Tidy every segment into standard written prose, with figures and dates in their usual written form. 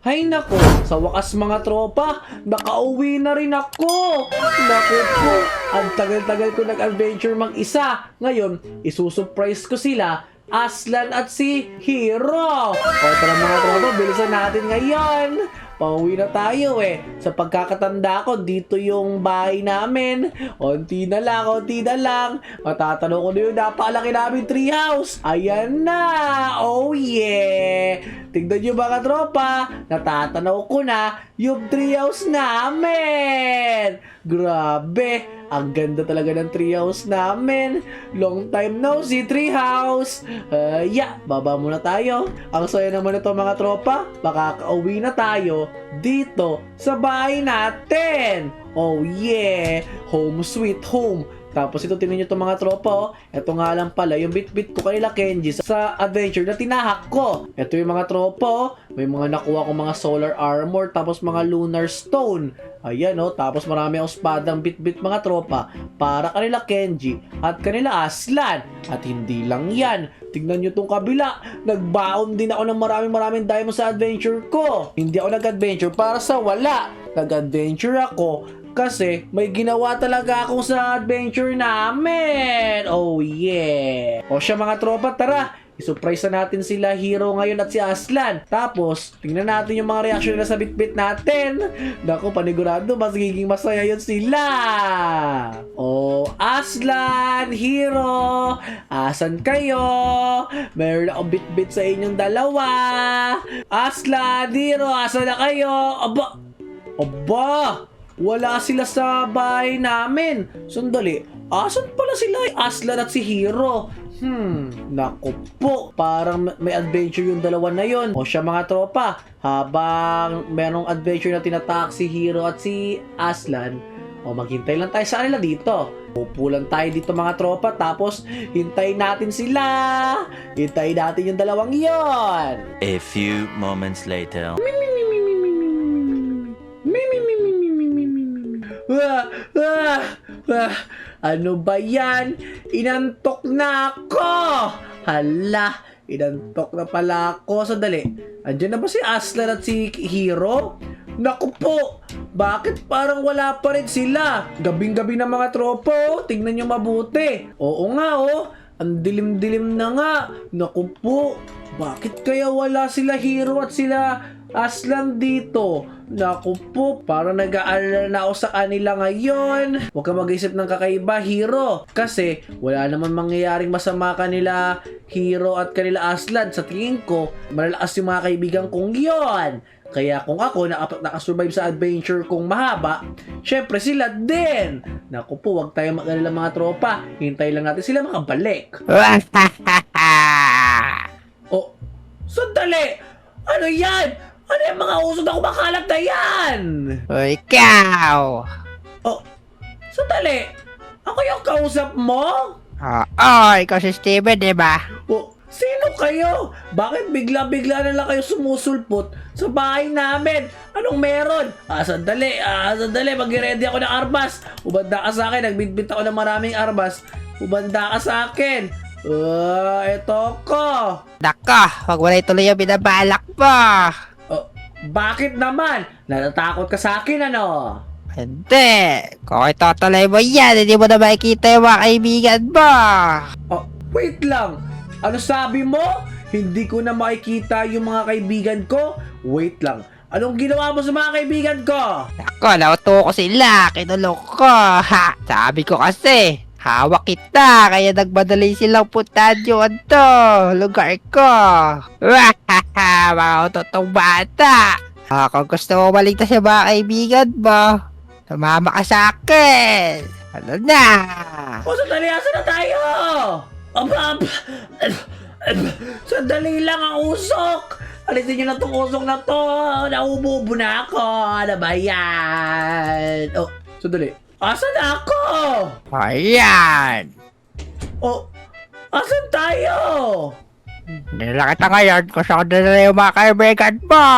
Hay nako, sa wakas mga tropa, nakauwi na rin ako. Naku po, ang tagal-tagal ko nag-adventure mag-isa. Ngayon, isusurprise ko sila, Aslan at si Hero. O tara mga tropa, bilisan natin ngayon. Pauwi na tayo eh. Sa pagkakatanda ko, dito yung bahay namin. Onti na lang, onti na lang. Matatanong ko na yun, napakalaki namin treehouse. Ayan na! Oh yeah! Tignan nyo mga tropa, natatanaw ko na yung treehouse namin. Grabe, ang ganda talaga ng treehouse namin. Long time no see, treehouse. Baba muna tayo. Ang saya naman ito mga tropa, makakauwi na tayo dito sa bahay natin. Oh yeah, home sweet home. Tapos ito, tingnan nyo itong mga tropa, oh. Ito nga lang pala, yung bit-bit ko kanila Kenji sa adventure na tinahak ko. Ito yung mga tropa, oh. May mga nakuha kong mga solar armor, tapos mga lunar stone. Ayan, oh. Tapos marami akong spadang bit-bit mga tropa para kanila Kenji at kanila Aslan. At hindi lang yan. Tignan nyo itong kabila. Nagbaon din ako ng maraming diamond sa adventure ko. Hindi ako nag-adventure para sa wala. Nag-adventure ako kasi may ginawa talaga ako sa adventure namin. Oh yeah. O siya mga tropa, tara. I-surprise na natin sila Hero ngayon at si Aslan. Tapos, tingnan natin yung mga reaction nila sa bit-bit natin. Naku, panigurado, mas giging masaya yun sila. Oh, Aslan, Hero, asan kayo? Meron akong bit-bit sa inyong dalawa. Aslan, Hero, asan na kayo? Aba! Wala sila sa bahay namin. Sandali, asan pala sila Aslan at si Hero? Naku po, parang may adventure yung dalawa na yon. O siya mga tropa, habang merong adventure na tinatak si Hero at si Aslan, o maghintay lang tayo sa kanila dito. Pupulan tayo dito mga tropa, tapos hintayin natin sila. Hintayin natin yung dalawang yon. A few moments later. Ano ba yan? Inantok na ako! Hala, inantok na pala ako. Sandali, andyan na ba si Aslan at si Hero? Naku po, bakit parang wala pa rin sila? Gabing-gabi na mga tropo, tingnan nyo mabuti. Oo nga oh, ang dilim-dilim na nga. Naku po, bakit kaya wala sila Hero at sila Aslan dito? Naku po, parang nag-aalala na ako sa kanila ngayon. Huwag ka mag-isip ng kakaiba, Hero. Kasi wala naman mangyayaring masama kanila Hero at kanila Aslan. Sa tingin ko, malalakas yung mga kaibigan kong yon. Kaya kung ako nakasurvive sa adventure kong mahaba, syempre sila din. Naku po, huwag tayo mag-alala mga tropa. Hintay lang natin sila makabalik. Oh, sandali! Ano yan? Ano yung mga usod na kumakalat na yan? O ikaw! Oh, sandali! Ako yung kausap mo? Ikaw si Steven, diba? Oh, sino kayo? Bakit bigla-bigla na lang kayo sumusulpot sa bahay namin? Anong meron? Sandali, mag-ready ako ng armas. Ubanda ka sa akin, nagbitbit ako ng maraming armas. Ubanda ka sa akin. Eto ko. Nako, wag mo na ituloy yung binabalak mo. Bakit naman? Natatakot ka sa akin, ano? Hindi. Kung itutuloy mo yan, hindi mo na makikita yung mga kaibigan mo. Wait lang. Ano sabi mo? Hindi ko na makikita yung mga kaibigan ko? Wait lang. Anong ginawa mo sa mga kaibigan ko? Nako, nauto ko sila. Kinulong ko. Sabi ko kasi, hawak kita. Kaya nagmadali silang puntahan yung lugar ko. Mga utotong bata. Kung gusto mo maligtas sa mga kaibigan mo, sumama ka sa akin. Ano na? Sandali, asan na tayo? Sandali lang ang usok. Alisin nyo na itong usok na to. Naububo na ako. Ano ba yan? Sandali. Asan na ako? Ayan. Asan tayo? Nila kita ngayon kung saan na yung mga kaibigan mo.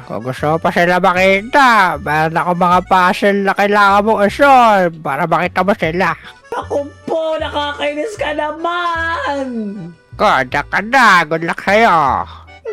Kung gusto mo pa sila makita, meron ako mga puzzle na kailangan mong i-solve para makita mo sila. Ako po, nakakainis ka naman. Good luck ka na. Good luck sa'yo.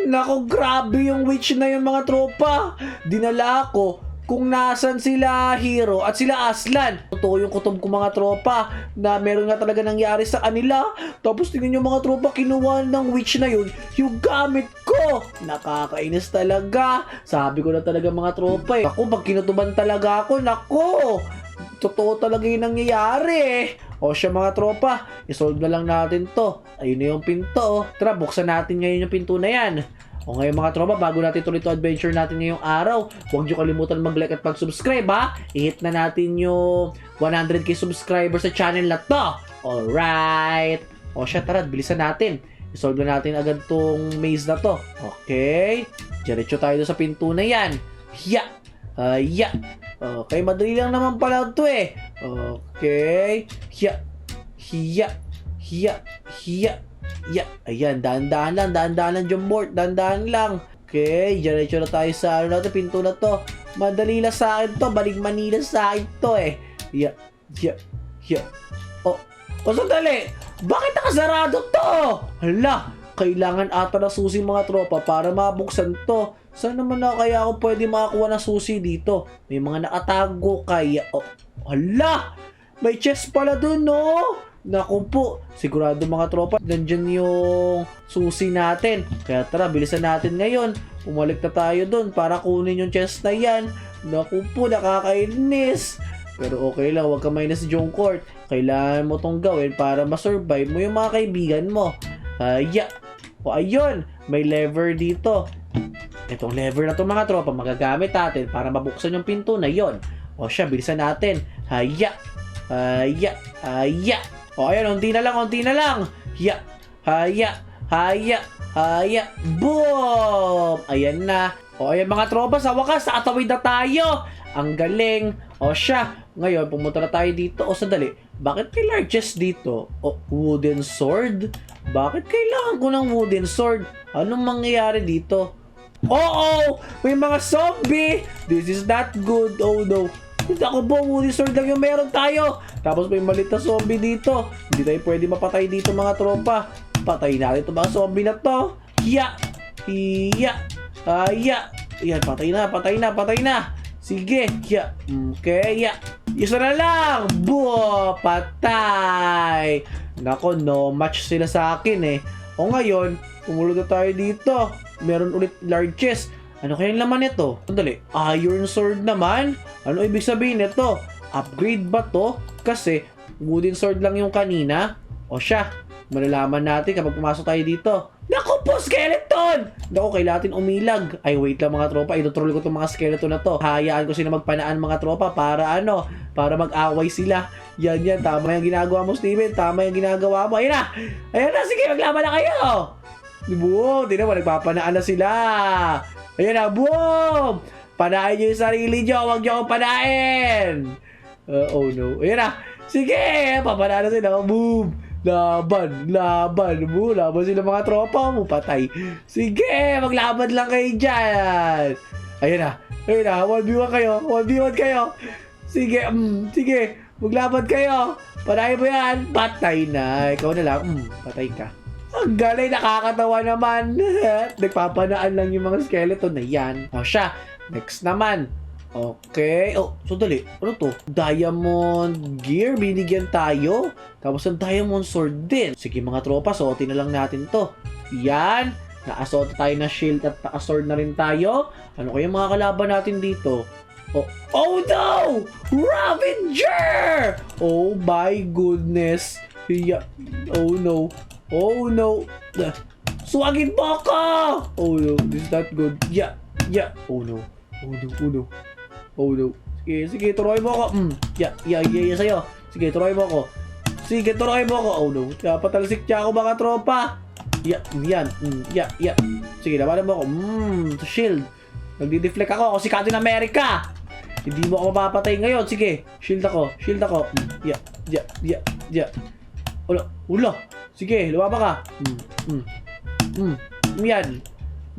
Nako, grabe yung witch na yun mga tropa. Dinala ako kung nasan sila Hero at sila Aslan. Totoo yung kutob ko mga tropa na meron nga talaga nangyari sa kanila. Tapos tingnan yung mga tropa, kinuha ng witch na yun yung gamit ko. Nakakainis talaga. Sabi ko na talaga mga tropa eh. Ako, pag kinutuban talaga ako, nako, totoo talaga yung nangyayari. O siya mga tropa, isolve na lang natin to. Ayun na yung pinto. Tara, buksan natin ngayon yung pinto na yan. O ngayon mga tropa, bago natin tuloy ito adventure natin ngayong araw, huwag nyo kalimutan mag-like at mag-subscribe ha. I-hit na natin yung 100k subscribers sa channel na to. Alright. O siya, tara, bilisan natin. Isolve na natin agad tong maze na to. Okay. Diretso tayo sa pinto na yan. Hiya. Hiya. Okay, madali lang naman pala ito eh. Okay. Hiya. Hiya. Hiya. Hiya. Yeah, ayan, dahan-dahan lang, John Bort, dahan-dahan lang. Okay, diretso na tayo sa ano natin, pinto na to. Madali lang sa akin to, balik Manila sa akin to eh. Yeah. Oh, sandali, bakit nakasarado to? Hala, kailangan ata na susi mga tropa para mabuksan to. Saan naman na kaya ako pwede makakuha ng susi dito? May mga nakatago kaya. Oh, hala, may chest pala dun, no? Naku po, sigurado mga tropa, nandyan yung susi natin. Kaya tara, bilisan natin ngayon. Umalik na tayo dun para kunin yung chest na yan. Naku po, nakakainis. Pero okay lang, huwag ka minus John Court. Kailangan mo tong gawin para masurvive mo yung mga kaibigan mo. O ayun, may lever dito. Itong lever na to mga tropa, magagamit natin para mabuksan yung pinto na yon. O siya, bilisan natin. O ayan, unti na lang. Haya. Boom! Ayan na. O ayan mga tropa, sa wakas, nakatawid na tayo. Ang galing. O siya, ngayon, pumunta na tayo dito. O sandali, bakit may largest dito? O, wooden sword? Bakit kailangan ko ng wooden sword? Anong mangyayari dito? Oo! May mga zombie! This is not good. Oh no. Ako po, wooden sword lang yung meron tayo. Tapos may malit na zombie dito. Hindi tayo pwede mapatay dito mga tropa. Patay natin itong mga zombie na to. Hiya. Ayan, patay na. Sige, hiya. Okay, hiya. Isa na lang. Buo, patay. Nako, no match sila sa akin eh. O ngayon, umulog na tayo dito. Meron ulit largest. Ano kayang laman nito? Sandali, iron sword naman? Ano ibig sabihin nito? Upgrade ba to? Kasi wooden sword lang yung kanina. O siya, malalaman natin kapag pumasok tayo dito. Naku po, skeleton! Naku, kailangan natin umilag. Ay, wait lang mga tropa, itutrol ko itong mga skeleton na to. Hayaan ko sila magpanaan mga tropa para ano, para mag-away sila. Yan, tama yung ginagawa mo, Steven. Tama yung ginagawa mo. Ayan na, sige, maglaban na kayo! Boom! Di naman, nagpapanaan na sila. Ayan na, boom! Panain nyo yung sarili nyo. Huwag nyo akong panain. Oh no. Ayan na. Sige, papanaan na sila. Boom! Laban. Boom! Laban sila mga tropa mo. Patay. Sige, maglaban lang kayo dyan. Ayan na. 1v1 kayo. Sige, sige. Maglaban kayo. Panain mo yan. Patay na. Ikaw na lang. Patay ka. Ang galing, nakakatawa naman. Nagpapanaan lang yung mga skeleton na yan. O siya, next naman. Okay. Oh, sandali. Ano to? Diamond gear. Binigyan tayo. Tapos ang diamond sword din. Sige mga tropa, suotin na lang natin to. Yan. Naasot tayo na shield at naka-sword na rin tayo. Ano kaya mga kalaban natin dito? Oh no! Ravager! Oh my goodness. Oh no. Swagin mo ako! Oh no, this is not good. Yeah. Oh no. Sige, turuan mo ako. Sa'yo. Sige, turuan mo ako. Oh no. Patalsik niya ako mga tropa. Yan. Sige, labanan mo ako. Shield. Nagdi-deflect ako si Captain America. Hindi mo ako mapapatay ngayon. Sige, shield ako. Ulo. Sige, lumaba ka. Yan.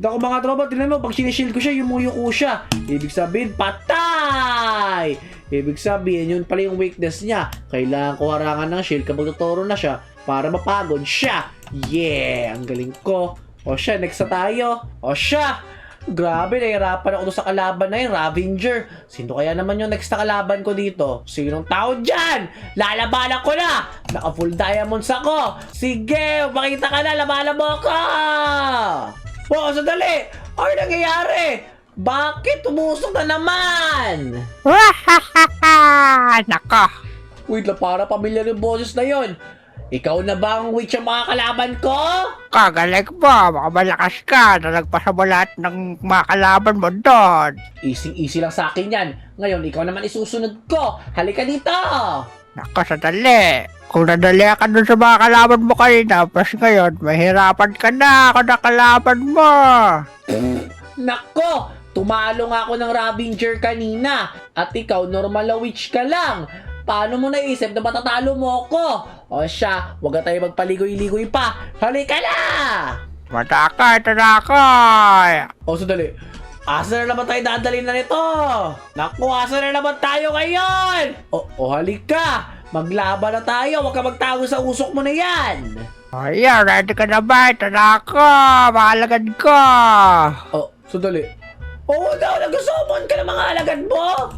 Dako mga tropa, tingnan mo, pag sinishield ko siya, yumuyuko siya. Ibig sabihin, patay! Ibig sabihin, yun pala yung weakness niya. Kailangan ko harangan ng shield kapag tuturo na siya para mapagod siya. Yeah! Ang galing ko. O siya, next na tayo. O siya! Grabe, nahihirapan ako doon sa kalaban na yun, Ravenger. Sino kaya naman yung next na kalaban ko dito? Sinong tao dyan? Lalabanan ko na! Naka full diamonds ako! Sige, makita ka na, labanan mo ako! Wow, sandali! Ano nangyayari? Bakit tumusok na naman? Nako. Wait lang, para pamilyar yung boses na yon. Ikaw na ba ang witch ang mga kalaban ko? Kagaling mo, baka malakas ka. Nalagpasan mo lahat ng mga kalaban mo doon. Easy lang sa akin yan. Ngayon, ikaw naman isusunod ko. Halika dito! Nako, sandali. Kung nadali ka doon sa mga kalaban mo kanina, pas ngayon, mahirapan ka na ako na kalaban mo. Nako! Tumalo nga ako ng Ravenger kanina. At ikaw, normal na witch ka lang. Paano mo naisip na matatalo mo ako? O siya, huwag na tayo magpaligoy-ligoy pa. Halika na! Matakay, O sandali. Asa na naman tayo dadalhin na nito? Naku, asa na naman tayo ngayon? O halika. Maglaban na tayo. Huwag ka magtago sa usok mo na yan. Ayan, ready ka na ba? Ito na ako, makalagad ko. Sandali. Oo daw, nag-summon ka ng mga alagad mo?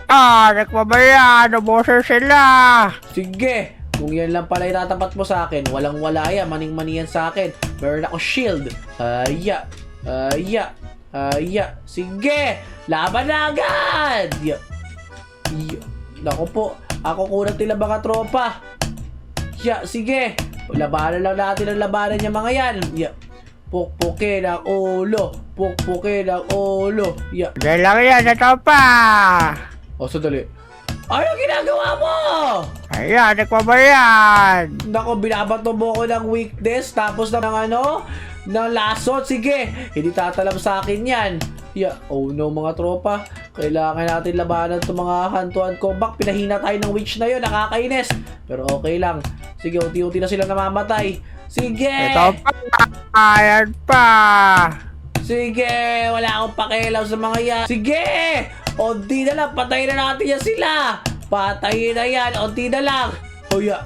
Nagpabayan, nabusan sila. Sige, kung yan lang pala itatapat mo sa akin, walang-wala yan, maning-mani yan sa akin. Meron ako shield. Sige, laban na agad! Naku po, ako kunat nila mga tropa. Sige, labanan lang natin ang labanan niya mga yan. Pukpukin ang ulo. Pukpukin ang ulo. Hindi lang yan, ito pa. Sandali. Ano ginagawa mo? Ayan, nagpabayan. Nako, binabato mo ko ng weakness tapos ng ng lason. Sige, hindi tatalam sa akin yan. Oh no mga tropa. Kailangan natin labanan itong mga hand-to-hand combat. Pinahina tayo ng witch na yun, nakakainis. Pero okay lang. Sige, unti-unti na sila namamatay. Sige! Ito pa. Ayan pa. Sige, wala akong pakialam sa mga yan. Sige! Unti na lang, patayin na natin yan sila. Patayin na yan, unti na lang. Hoya.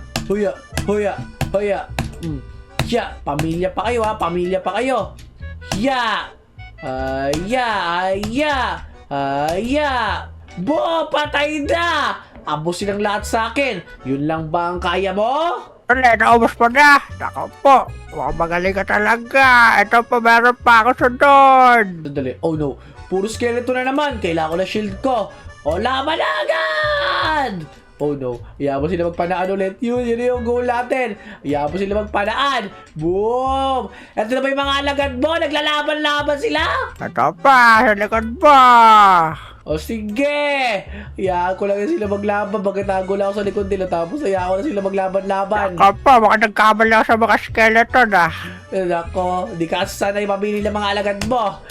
Pamilya pa kayo ha, pamilya pa kayo. Bo, patay na! Abusin ang lahat sa akin. Yun lang ba ang kaya mo? Naubos mo na. Nako po, magaling ka talaga. Ito pa, meron pa ako sunod. Sandali, oh no. Puro skeleton na naman. Kailangan ko na shield ko. Laban na agad! Oh no. Hayaan mo sila magpanaan ulit. Yun yung goal natin. Hayaan mo sila magpanaan. Boom! Ito na ba yung mga alagad mo? Naglalaban-laban sila? Ito pa, sa likod mo. Sige! Hayaan ko lang yan sila maglaban. Magkatago lang ako sa likod nila. Tapos hayaan ko na sila maglaban-laban. Nako po, baka nagkamali ako sa mga skeleton Nako, di ka sana yung mabili ng mga alagad mo.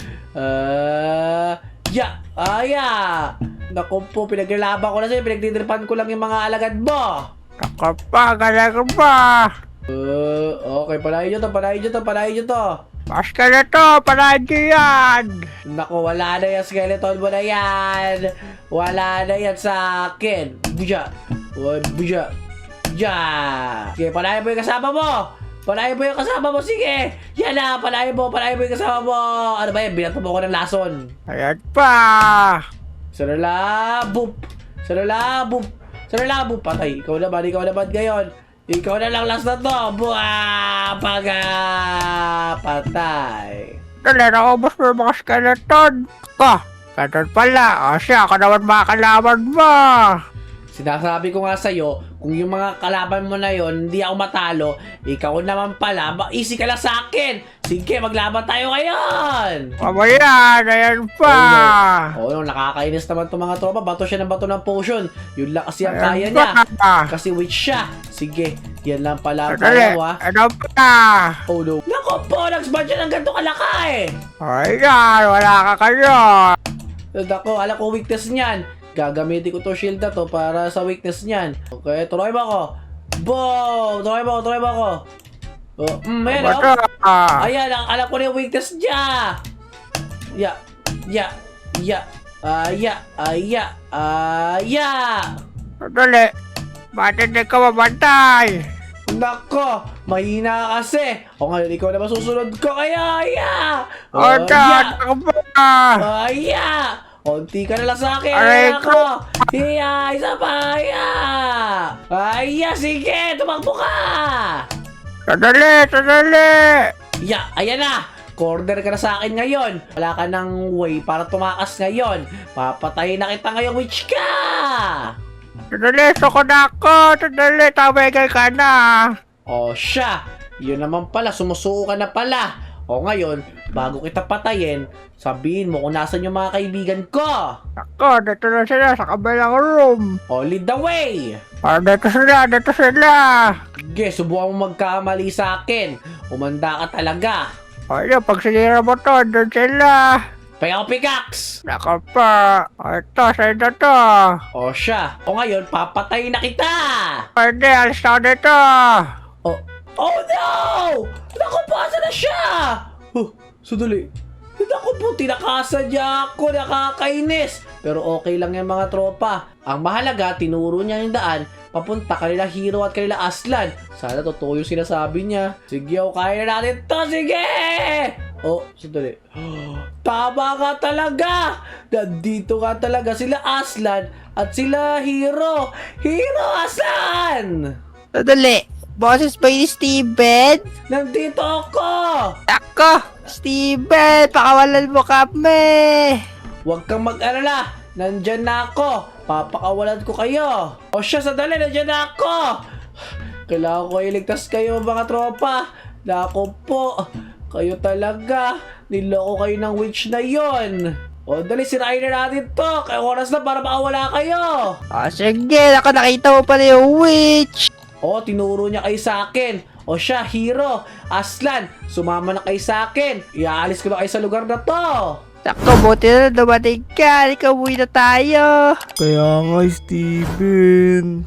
Naku po, pinaglalaban ko na sa'yo. Pinagtitripan ko lang yung mga alagad mo. Nako pa, galing pa. Okay, palayin nyo to. Mas skeleton, panahin nyo yan. Naku, wala na yung skeleton mo na yan. Wala na yan sa akin. Buja. Sige, palayin mo yung kasama mo. Sige. Yan na, palayin mo yung kasama mo. Ano ba yan? Binato mo ko ng lason. Ayan pa. Saralabub. Patay. Ikaw naman ngayon. Ikaw na lang last na to. Patay. Dali, naubos mo yung mga skeleton. Ganun pala. Siya, ako naman mga kalaban mo. Sinasabi ko nga sa'yo, kung yung mga kalaban mo na yon hindi ako matalo, ikaw naman pala, easy ka lang sa akin. Sige, maglaban tayo ngayon. Pamayan, ayan pa. Oh no, nakakainis naman itong mga tropa. Bato siya ng bato ng potion. Yun lang kasi ang kaya niya. Kasi witch siya. Sige, yan lang pala ang kaya mo ha. Ano pa? Oh no. Naku po, nagsbad siya ng ganito kalaki. Ayan, wala ka kayo. Naku, alam ko weakness niyan. Gagamitin ko to shield na to para sa weakness niyan. Okay, tuloy mo ako. Boom! Tuloy mo ako. Ayan o. Ayan, alam ko na yung weakness niya. Dali, bakit hindi ka mamatay? Nako, mahina kasi. O ngayon, ikaw na masusunod ko. Kaya, Dad, ako ba? Aya! Konti ka na lang sa akin. Aray Ako. Hiya, isa pa. Aya, sige. Tumakbo ka. Sandali! Ayan na. Corner ka na sa akin ngayon. Wala ka ng way para tumakas ngayon. Papatayin na kita ngayong witch ka. Sandali, suko na ako! Sandali, tumigil ka na! O siya, yun naman pala, sumusuko ka na pala. O ngayon, bago kita patayin, sabihin mo kung nasan yung mga kaibigan ko. Ako, dito na sila sa kabilang room. O, lead the way. Dito sila! Sige, subukan mo magkamali sa akin. Umanda ka talaga. Ayun, pag sinira mo to, doon sila. Paya ako pickaxe. Nako pa, ito, sa ito to. O siya, o ngayon, papatayin na kita. Pwede, alis na ako dito. Oh no! Naku po, asa na siya? Sandali. Naku po, tinakasadya ako, nakakainis. Pero okay lang yung mga tropa. Ang mahalaga, tinuro niya yung daan papunta kanila Hero at kanila Aslan. Sana totoo yung sinasabi niya. Sige, kaya na natin to, sige! Sandali. Tama ka talaga! Nandito ka talaga sila Aslan at sila Hero. Hero, Aslan! Sandali, boses ba ni Steven? Nandito ako! Ako, Steven, pakawalan mo kami! Huwag kang mag-alala. Nandyan na ako. Papakawalan ko kayo. O siya, sandali. Nandyan na ako. Kailangan ko iligtas kayo, mga tropa. Nako po. Kayo talaga. Niloko kayo ng witch na yon. O dali, sirain na natin to. Kaya oras na para makawala kayo. Sige, nakita mo pala yung witch! Tinuro niya kayo sa akin. O siya, Hero, Aslan, sumama na kayo sa akin. Iaalis ko na kayo sa lugar na to. Ako, buti na dumating ka. Ikaw, uwi na tayo. Kaya nga, Steven.